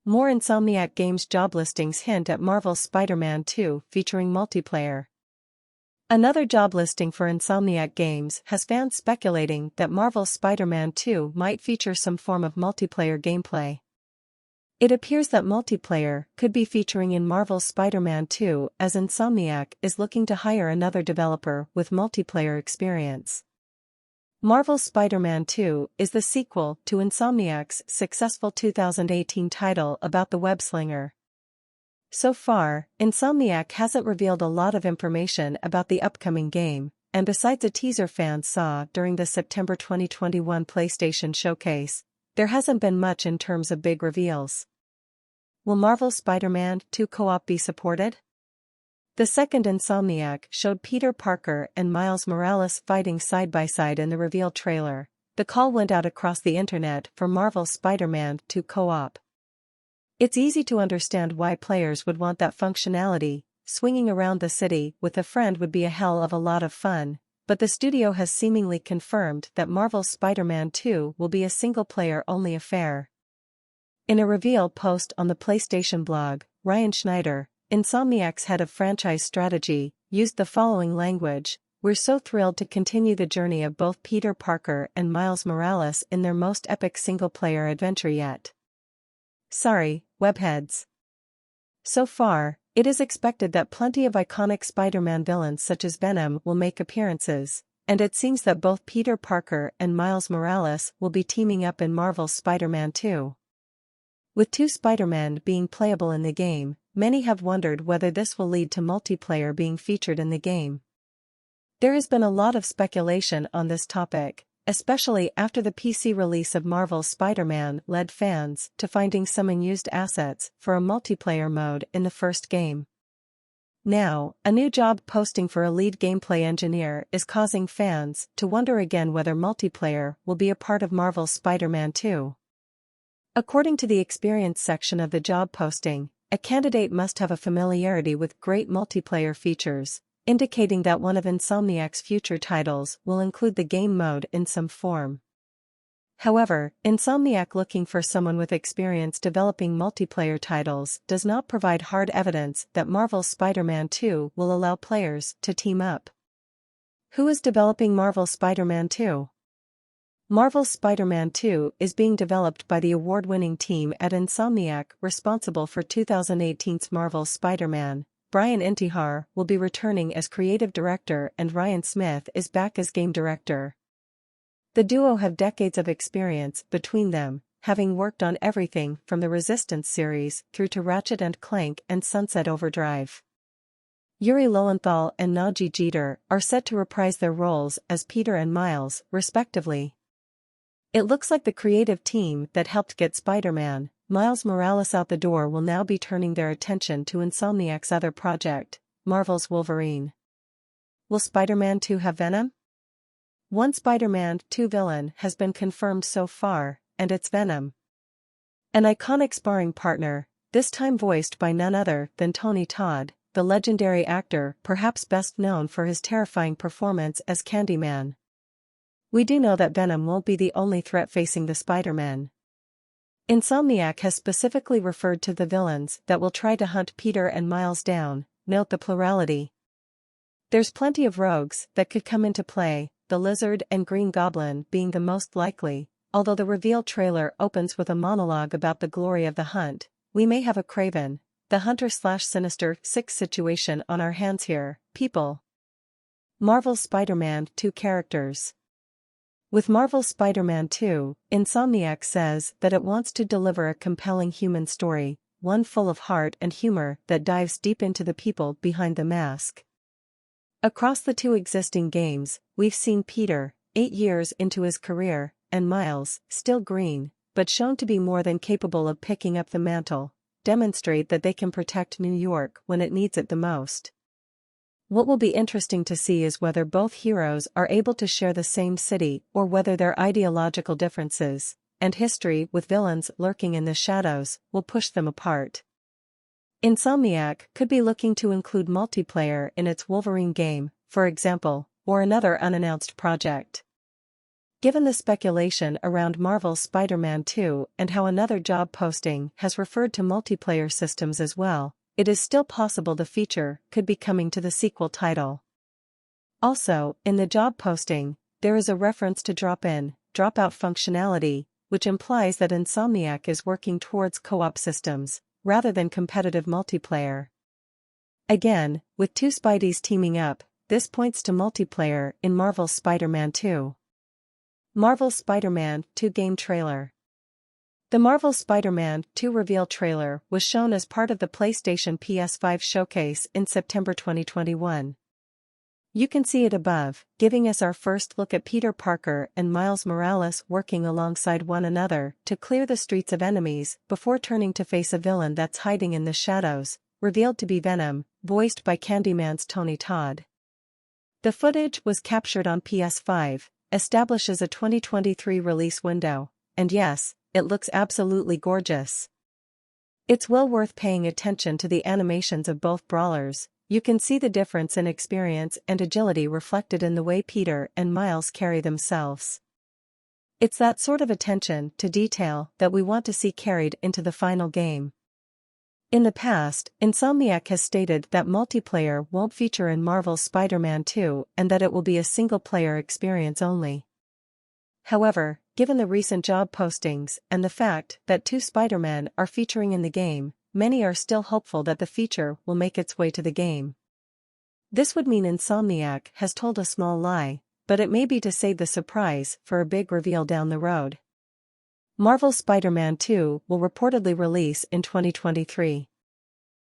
More Insomniac Games job listings hint at Marvel's Spider-Man 2 featuring multiplayer. Another job listing for Insomniac Games has fans speculating that Marvel's Spider-Man 2 might feature some form of multiplayer gameplay. It appears that multiplayer could be featuring in Marvel's Spider-Man 2 as Insomniac is looking to hire another developer with multiplayer experience. Marvel's Spider-Man 2 is the sequel to Insomniac's successful 2018 title about the web slinger. So far, Insomniac hasn't revealed a lot of information about the upcoming game, and besides a teaser fans saw during the September 2021 PlayStation Showcase, there hasn't been much in terms of big reveals. Will Marvel's Spider-Man 2 co-op be supported? The second Insomniac showed Peter Parker and Miles Morales fighting side by side in the reveal trailer. The call went out across the internet for Marvel's Spider-Man 2 co-op. It's easy to understand why players would want that functionality. Swinging around the city with a friend would be a hell of a lot of fun, but the studio has seemingly confirmed that Marvel's Spider-Man 2 will be a single-player-only affair. In a reveal post on the PlayStation blog, Ryan Schneider, Insomniac's head of franchise strategy, used the following language: "We're so thrilled to continue the journey of both Peter Parker and Miles Morales in their most epic single-player adventure yet. Sorry, webheads." So far, it is expected that plenty of iconic Spider-Man villains such as Venom will make appearances, and it seems that both Peter Parker and Miles Morales will be teaming up in Marvel's Spider-Man 2. With two Spider-Men being playable in the game, many have wondered whether this will lead to multiplayer being featured in the game. There has been a lot of speculation on this topic, especially after the PC release of Marvel's Spider-Man led fans to finding some unused assets for a multiplayer mode in the first game. Now, a new job posting for a lead gameplay engineer is causing fans to wonder again whether multiplayer will be a part of Marvel's Spider-Man 2. According to the experience section of the job posting, a candidate must have a familiarity with great multiplayer features, indicating that one of Insomniac's future titles will include the game mode in some form. However, Insomniac looking for someone with experience developing multiplayer titles does not provide hard evidence that Marvel's Spider-Man 2 will allow players to team up. Who is developing Marvel's Spider-Man 2? Marvel's Spider-Man 2 is being developed by the award-winning team at Insomniac responsible for 2018's Marvel's Spider-Man. Brian Intihar will be returning as creative director and Ryan Smith is back as game director. The duo have decades of experience between them, having worked on everything from the Resistance series through to Ratchet & Clank and Sunset Overdrive. Yuri Lowenthal and Najee Jeter are set to reprise their roles as Peter and Miles, respectively. It looks like the creative team that helped get Spider-Man, Miles Morales out the door will now be turning their attention to Insomniac's other project, Marvel's Wolverine. Will Spider-Man 2 have Venom? One Spider-Man 2 villain has been confirmed so far, and it's Venom. An iconic sparring partner, this time voiced by none other than Tony Todd, the legendary actor perhaps best known for his terrifying performance as Candyman. We do know that Venom won't be the only threat facing the Spider-Men. Insomniac has specifically referred to the villains that will try to hunt Peter and Miles down, note the plurality. There's plenty of rogues that could come into play, the Lizard and Green Goblin being the most likely, although the reveal trailer opens with a monologue about the glory of the hunt. We may have a Kraven, the Hunter/Sinister Six situation on our hands here, people. Marvel's Spider-Man 2 characters. With Marvel's Spider-Man 2, Insomniac says that it wants to deliver a compelling human story, one full of heart and humor that dives deep into the people behind the mask. Across the two existing games, we've seen Peter, 8 years into his career, and Miles, still green, but shown to be more than capable of picking up the mantle, demonstrate that they can protect New York when it needs it the most. What will be interesting to see is whether both heroes are able to share the same city or whether their ideological differences, and history with villains lurking in the shadows, will push them apart. Insomniac could be looking to include multiplayer in its Wolverine game, for example, or another unannounced project. Given the speculation around Marvel's Spider-Man 2 and how another job posting has referred to multiplayer systems as well, it is still possible the feature could be coming to the sequel title. Also, in the job posting, there is a reference to drop-in, drop-out functionality, which implies that Insomniac is working towards co-op systems, rather than competitive multiplayer. Again, with two Spideys teaming up, this points to multiplayer in Marvel's Spider-Man 2. Marvel's Spider-Man 2 game trailer. The Marvel Spider-Man 2 reveal trailer was shown as part of the PlayStation PS5 showcase in September 2021. You can see it above, giving us our first look at Peter Parker and Miles Morales working alongside one another to clear the streets of enemies before turning to face a villain that's hiding in the shadows, revealed to be Venom, voiced by Candyman's Tony Todd. The footage was captured on PS5, establishes a 2023 release window, and yes, it looks absolutely gorgeous. It's well worth paying attention to the animations of both brawlers. You can see the difference in experience and agility reflected in the way Peter and Miles carry themselves. It's that sort of attention to detail that we want to see carried into the final game. In the past, Insomniac has stated that multiplayer won't feature in Marvel's Spider-Man 2 and that it will be a single-player experience only. However, given the recent job postings and the fact that two Spider-Men are featuring in the game, many are still hopeful that the feature will make its way to the game. This would mean Insomniac has told a small lie, but it may be to save the surprise for a big reveal down the road. Marvel's Spider-Man 2 will reportedly release in 2023.